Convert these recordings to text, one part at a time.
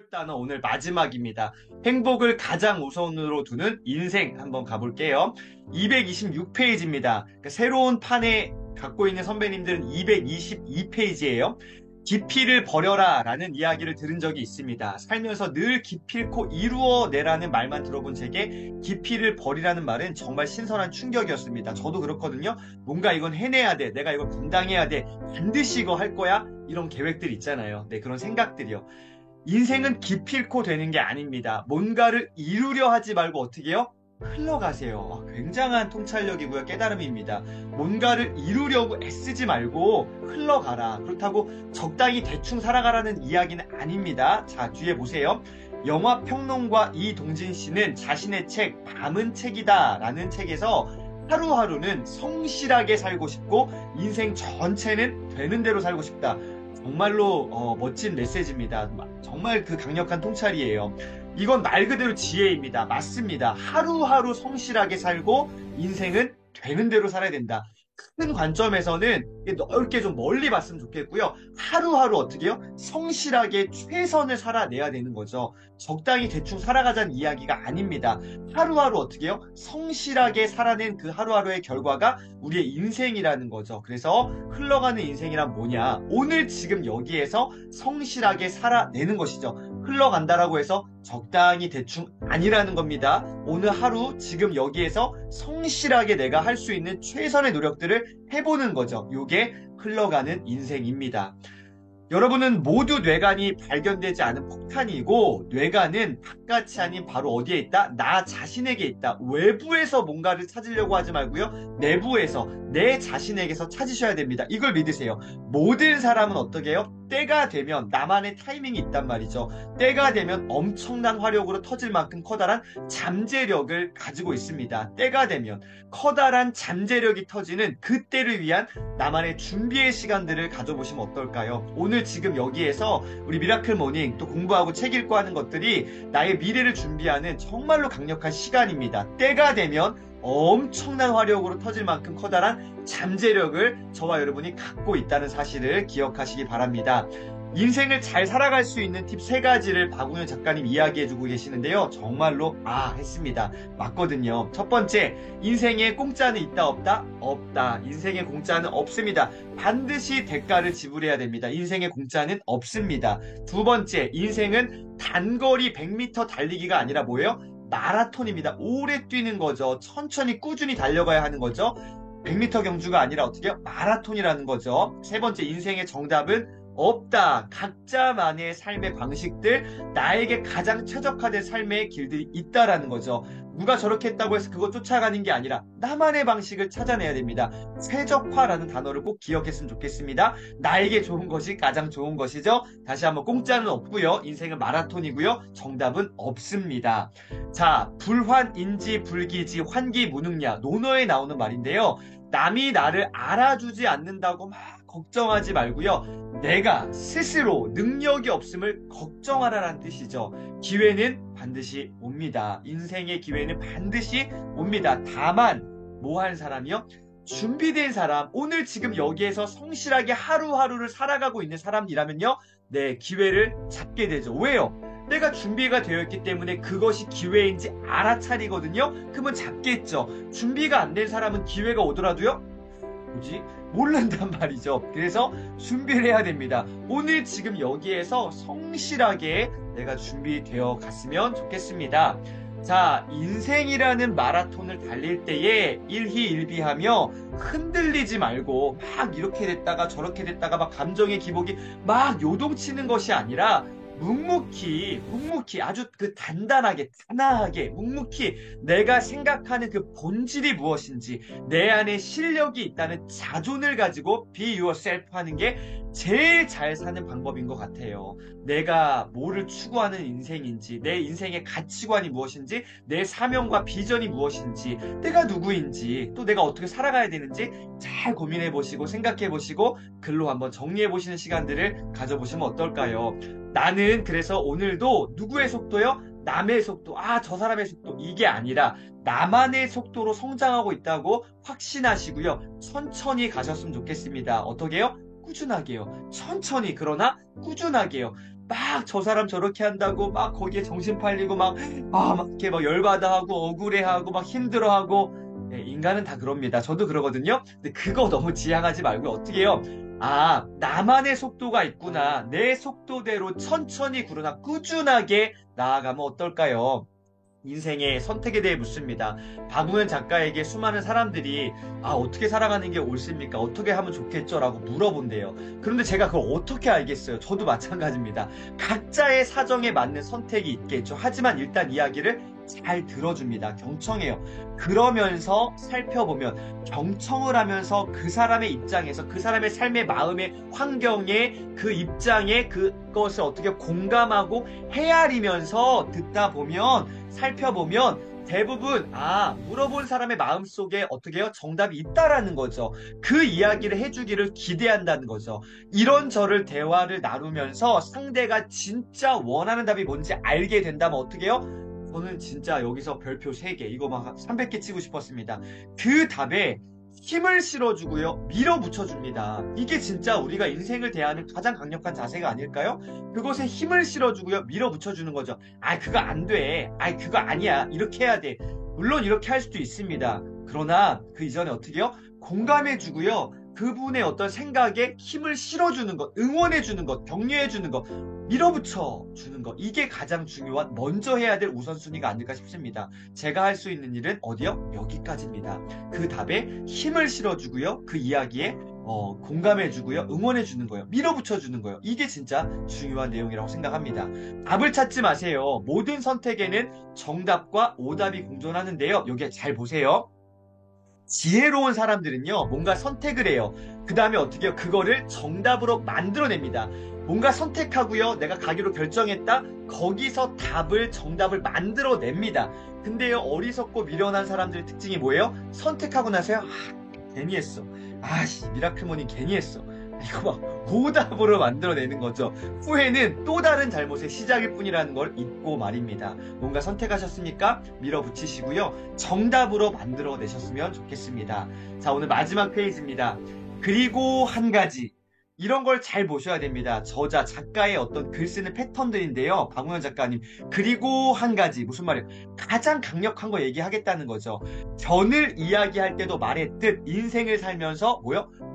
고급 단어 오늘 마지막입니다. 행복을 가장 우선으로 두는 인생 한번 가볼게요. 226페이지입니다. 그러니까 새로운 판에 갖고 있는 선배님들은 222페이지예요. 기피를 버려라 라는 이야기를 들은 적이 있습니다. 살면서 늘 기필코 이루어내라는 말만 들어본 제게 기피를 버리라는 말은 정말 신선한 충격이었습니다. 저도 그렇거든요. 뭔가 이건 해내야 돼. 내가 이걸 감당해야 돼. 반드시 이거 할 거야. 이런 계획들 있잖아요. 네, 그런 생각들이요. 인생은 기필코 되는 게 아닙니다. 뭔가를 이루려 하지 말고 어떻게 해요? 흘러가세요. 굉장한 통찰력이고요. 깨달음입니다. 뭔가를 이루려고 애쓰지 말고 흘러가라. 그렇다고 적당히 대충 살아가라는 이야기는 아닙니다. 자, 뒤에 보세요. 영화 평론가 이동진 씨는 자신의 책 밤은 책이다 라는 책에서 하루하루는 성실하게 살고 싶고 인생 전체는 되는 대로 살고 싶다. 정말로 멋진 메시지입니다. 정말 그 강력한 통찰이에요. 이건 말 그대로 지혜입니다. 맞습니다. 하루하루 성실하게 살고 인생은 되는 대로 살아야 된다. 큰 관점에서는 넓게 좀 멀리 봤으면 좋겠고요. 하루하루 어떻게 해요? 성실하게 최선을 살아내야 되는 거죠. 적당히 대충 살아가자는 이야기가 아닙니다. 하루하루 어떻게 해요? 성실하게 살아낸 그 하루하루의 결과가 우리의 인생이라는 거죠. 그래서 흘러가는 인생이란 뭐냐? 오늘 지금 여기에서 성실하게 살아내는 것이죠. 흘러간다라고 해서 적당히 대충 아니라는 겁니다. 오늘 하루 지금 여기에서 성실하게 내가 할 수 있는 최선의 노력들을 해보는 거죠. 이게 흘러가는 인생입니다. 여러분은 모두 뇌관이 발견되지 않은 폭탄이고 뇌관은 바깥이 아닌 바로 어디에 있다? 나 자신에게 있다. 외부에서 뭔가를 찾으려고 하지 말고요. 내부에서 내 자신에게서 찾으셔야 됩니다. 이걸 믿으세요. 모든 사람은 어떻게 해요? 때가 되면 나만의 타이밍이 있단 말이죠. 때가 되면 엄청난 화력으로 터질 만큼 커다란 잠재력을 가지고 있습니다. 때가 되면 커다란 잠재력이 터지는 그때를 위한 나만의 준비의 시간들을 가져보시면 어떨까요? 오늘 지금 여기에서 우리 미라클 모닝 또 공부하고 책 읽고 하는 것들이 나의 미래를 준비하는 정말로 강력한 시간입니다. 때가 되면 엄청난 화력으로 터질 만큼 커다란 잠재력을 저와 여러분이 갖고 있다는 사실을 기억하시기 바랍니다. 인생을 잘 살아갈 수 있는 팁 3가지를 박웅현 작가님 이야기해주고 계시는데요. 정말로 했습니다. 맞거든요. 첫 번째, 인생에 공짜는 있다 없다? 없다. 인생에 공짜는 없습니다. 반드시 대가를 지불해야 됩니다. 인생에 공짜는 없습니다. 두 번째, 인생은 단거리 100m 달리기가 아니라 뭐예요? 마라톤입니다. 오래 뛰는 거죠. 천천히 꾸준히 달려가야 하는 거죠. 100m 경주가 아니라 어떻게 해요? 마라톤이라는 거죠. 세 번째, 인생의 정답은 없다. 각자만의 삶의 방식들, 나에게 가장 최적화된 삶의 길들이 있다라는 거죠. 누가 저렇게 했다고 해서 그거 쫓아가는 게 아니라 나만의 방식을 찾아내야 됩니다. 최적화라는 단어를 꼭 기억했으면 좋겠습니다. 나에게 좋은 것이 가장 좋은 것이죠. 다시 한번 공짜는 없고요. 인생은 마라톤이고요. 정답은 없습니다. 자, 불환인지 불기지 환기무능냐 논어에 나오는 말인데요. 남이 나를 알아주지 않는다고 막 걱정하지 말고요. 내가 스스로 능력이 없음을 걱정하라는 뜻이죠. 기회는 반드시 옵니다. 인생의 기회는 반드시 옵니다. 다만 뭐 한 사람이요? 준비된 사람, 오늘 지금 여기에서 성실하게 하루하루를 살아가고 있는 사람이라면요. 네, 기회를 잡게 되죠. 왜요? 내가 준비가 되어 있기 때문에 그것이 기회인지 알아차리거든요. 그러면 잡겠죠. 준비가 안 된 사람은 기회가 오더라도요. 뭐지? 모른단 말이죠. 그래서 준비를 해야 됩니다. 오늘 지금 여기에서 성실하게 내가 준비되어 갔으면 좋겠습니다. 자, 인생이라는 마라톤을 달릴 때에 일희일비하며 흔들리지 말고 막 이렇게 됐다가 저렇게 됐다가 막 감정의 기복이 막 요동치는 것이 아니라 묵묵히 아주 그 단단하게 묵묵히 내가 생각하는 그 본질이 무엇인지 내 안에 실력이 있다는 자존을 가지고 be yourself 하는 게 제일 잘 사는 방법인 것 같아요. 내가 뭐를 추구하는 인생인지 내 인생의 가치관이 무엇인지 내 사명과 비전이 무엇인지 내가 누구인지 또 내가 어떻게 살아가야 되는지 잘 고민해 보시고 생각해 보시고 글로 한번 정리해 보시는 시간들을 가져보시면 어떨까요? 나는 그래서 오늘도 누구의 속도요? 남의 속도, 저 사람의 속도 이게 아니라 나만의 속도로 성장하고 있다고 확신하시고요. 천천히 가셨으면 좋겠습니다. 어떻게요? 꾸준하게요. 천천히 그러나 꾸준하게요. 막 저 사람 저렇게 한다고 막 거기에 정신 팔리고 막 이렇게 막 열받아하고 억울해하고 막 힘들어하고 네, 인간은 다 그럽니다. 저도 그러거든요. 근데 그거 너무 지향하지 말고 어떻게 해요? 아, 나만의 속도가 있구나. 내 속도대로 천천히 그러나 꾸준하게 나아가면 어떨까요? 인생의 선택에 대해 묻습니다. 박우현 작가에게 수많은 사람들이 어떻게 살아가는 게 옳습니까? 어떻게 하면 좋겠죠? 라고 물어본대요. 그런데 제가 그걸 어떻게 알겠어요? 저도 마찬가지입니다. 각자의 사정에 맞는 선택이 있겠죠. 하지만 일단 이야기를 잘 들어줍니다. 경청해요. 그러면서 살펴보면 경청을 하면서 그 사람의 입장에서 그 사람의 삶의 마음의 환경에 그 입장에 그것을 어떻게 공감하고 헤아리면서 듣다 보면 살펴보면 대부분 물어본 사람의 마음속에 어떻게 해요? 정답이 있다라는 거죠. 그 이야기를 해주기를 기대한다는 거죠. 이런 저를 대화를 나누면서 상대가 진짜 원하는 답이 뭔지 알게 된다면 어떻게 해요? 저는 진짜 여기서 별표 3개 이거 막 300개 치고 싶었습니다. 그 답에 힘을 실어주고요. 밀어붙여줍니다. 이게 진짜 우리가 인생을 대하는 가장 강력한 자세가 아닐까요? 그것에 힘을 실어주고요. 밀어붙여주는 거죠. 그거 안 돼. 그거 아니야. 이렇게 해야 돼. 물론 이렇게 할 수도 있습니다. 그러나 그 이전에 어떻게 해요? 공감해주고요. 그분의 어떤 생각에 힘을 실어주는 것, 응원해주는 것, 격려해주는 것, 밀어붙여주는 것. 이게 가장 중요한 먼저 해야 될 우선순위가 아닐까 싶습니다. 제가 할 수 있는 일은 어디요? 여기까지입니다. 그 답에 힘을 실어주고요. 그 이야기에 공감해주고요. 응원해주는 거예요. 밀어붙여주는 거예요. 이게 진짜 중요한 내용이라고 생각합니다. 답을 찾지 마세요. 모든 선택에는 정답과 오답이 공존하는데요. 여기 잘 보세요. 지혜로운 사람들은요, 뭔가 선택을 해요. 그 다음에 어떻게 해요? 그거를 정답으로 만들어냅니다. 뭔가 선택하고요, 내가 가기로 결정했다? 거기서 정답을 만들어냅니다. 근데요, 어리석고 미련한 사람들의 특징이 뭐예요? 선택하고 나서요, 괜히 했어. 미라클모닝 괜히 했어. 이거 막 오답으로 만들어내는 거죠. 후회는 또 다른 잘못의 시작일 뿐이라는 걸 잊고 말입니다. 뭔가 선택하셨습니까? 밀어붙이시고요. 정답으로 만들어내셨으면 좋겠습니다. 자, 오늘 마지막 페이지입니다. 그리고 한 가지. 이런 걸 잘 보셔야 됩니다. 저자, 작가의 어떤 글 쓰는 패턴들인데요. 박우현 작가님. 그리고 한 가지. 무슨 말이에요? 가장 강력한 거 얘기하겠다는 거죠. 견을 이야기할 때도 말했듯 인생을 살면서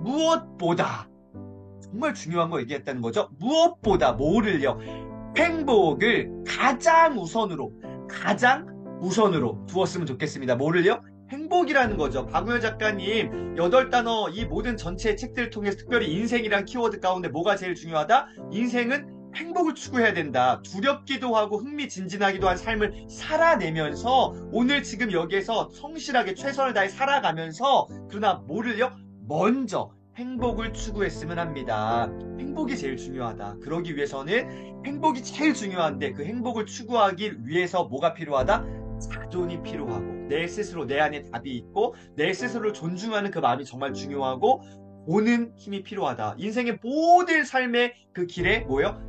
무엇보다 정말 중요한 거 얘기했다는 거죠. 무엇보다 뭐를요? 행복을 가장 우선으로 두었으면 좋겠습니다. 뭐를요? 행복이라는 거죠. 박우현 작가님 8단어 이 모든 전체 책들을 통해서 특별히 인생이란 키워드 가운데 뭐가 제일 중요하다? 인생은 행복을 추구해야 된다. 두렵기도 하고 흥미진진하기도 한 삶을 살아내면서 오늘 지금 여기에서 성실하게 최선을 다해 살아가면서 그러나 뭐를요? 먼저 행복을 추구했으면 합니다. 행복이 제일 중요하다. 그러기 위해서는 행복이 제일 중요한데 그 행복을 추구하기 위해서 뭐가 필요하다? 자존이 필요하고 내 스스로 내 안에 답이 있고 내 스스로를 존중하는 그 마음이 정말 중요하고 보는 힘이 필요하다. 인생의 모든 삶의 그 길에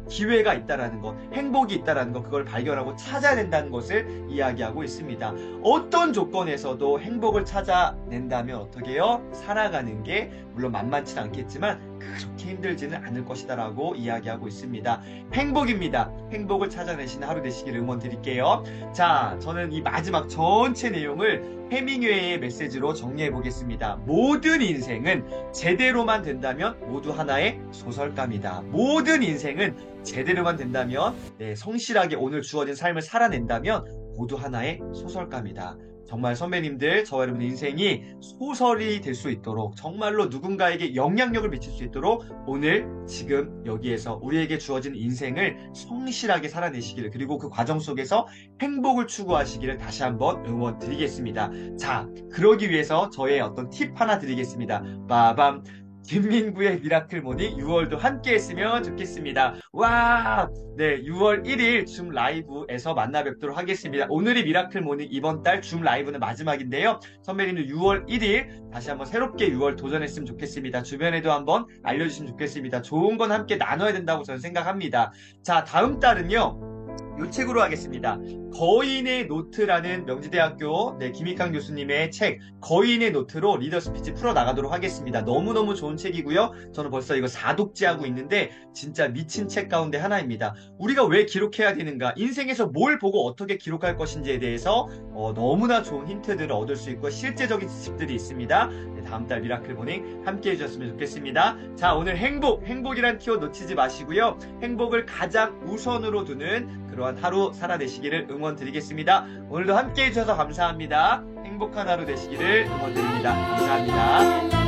기회가 있다라는 것, 행복이 있다라는 것, 그걸 발견하고 찾아야 된다는 것을 이야기하고 있습니다. 어떤 조건에서도 행복을 찾아낸다면 어떻게 해요? 살아가는 게 물론 만만치 않겠지만 그렇게 힘들지는 않을 것이다라고 이야기하고 있습니다. 행복입니다. 행복을 찾아내시는 하루 되시길 응원 드릴게요. 자, 저는 이 마지막 전체 내용을 해밍웨이의 메시지로 정리해 보겠습니다. 모든 인생은 제대로만 된다면 모두 하나의 소설가입니다. 모든 인생은 제대로만 된다면 성실하게 오늘 주어진 삶을 살아낸다면 모두 하나의 소설가입니다. 정말 선배님들, 저와 여러분의 인생이 소설이 될 수 있도록 정말로 누군가에게 영향력을 미칠 수 있도록 오늘 지금 여기에서 우리에게 주어진 인생을 성실하게 살아내시기를 그리고 그 과정 속에서 행복을 추구하시기를 다시 한번 응원 드리겠습니다. 자, 그러기 위해서 저의 어떤 팁 하나 드리겠습니다. 빠밤! 김민구의 미라클 모닝 6월도 함께 했으면 좋겠습니다. 와! 네, 6월 1일 줌 라이브에서 만나 뵙도록 하겠습니다. 오늘이 미라클 모닝 이번 달 줌 라이브는 마지막인데요. 선배님들 6월 1일 다시 한번 새롭게 6월 도전했으면 좋겠습니다. 주변에도 한번 알려주시면 좋겠습니다. 좋은 건 함께 나눠야 된다고 저는 생각합니다. 자, 다음 달은요. 이 책으로 하겠습니다. 거인의 노트라는 명지대학교 김익환 교수님의 책 거인의 노트로 리더 스피치 풀어나가도록 하겠습니다. 너무너무 좋은 책이고요. 저는 벌써 이거 4독째하고 있는데 진짜 미친 책 가운데 하나입니다. 우리가 왜 기록해야 되는가, 인생에서 뭘 보고 어떻게 기록할 것인지에 대해서 너무나 좋은 힌트들을 얻을 수 있고 실제적인 지식들이 있습니다. 다음 달 미라클 모닝 함께 해주셨으면 좋겠습니다. 자, 오늘 행복이란 키워드 놓치지 마시고요. 행복을 가장 우선으로 두는 그러한 하루 살아내시기를 응원드리겠습니다. 오늘도 함께 해주셔서 감사합니다. 행복한 하루 되시기를 응원드립니다. 감사합니다.